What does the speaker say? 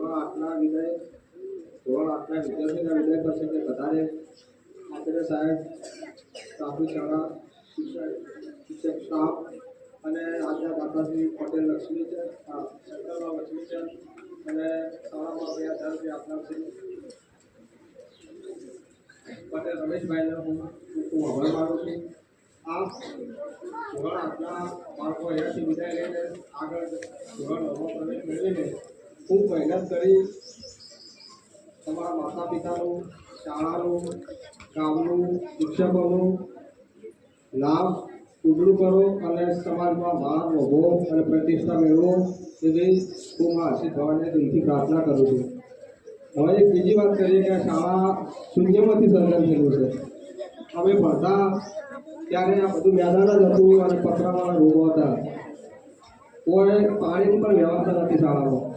ધોરણ 8ના વિદ્યાર્થીના વિદાય કરશે તે બધાને આચાર્ય સાહેબ, પ્રાથમિક શાળા શિક્ષક સ્ટાફ અને આજના દાદાશ્રી પટેલ લક્ષ્મીચંદ લક્ષ્મીચંદ અને શાળામાં આચાર્ય આપનાર છે પટેલ રમેશભાઈને હું ખૂબ આભાર માનું છું. આ ધોરણ 8ના બાળકો અહીંયાથી વિદાય લઈને આગળ ધોરણ 9માં પ્રવેશ મેળવીને ખૂબ મહેનત કરી તમારા માતા પિતાનું, શાળાનું, ગામનું, શિક્ષકોનું લાભ ઉજળું કરો અને સમાજમાં માન, વગો અને પ્રતિષ્ઠા મેળવો એવી હું આશીષ ભગવાનને દિલથી પ્રાર્થના કરું છું. હવે એક બીજી વાત કરીએ કે શાળા શૂન્યમાંથી સર્જન થયેલું છે. અમે ભણતા ત્યારે આ બધું મેદાન જ હતું અને પતરાવાળા રૂમો હતા. કોઈ પાણીની પણ વ્યવસ્થા નથી શાળામાં.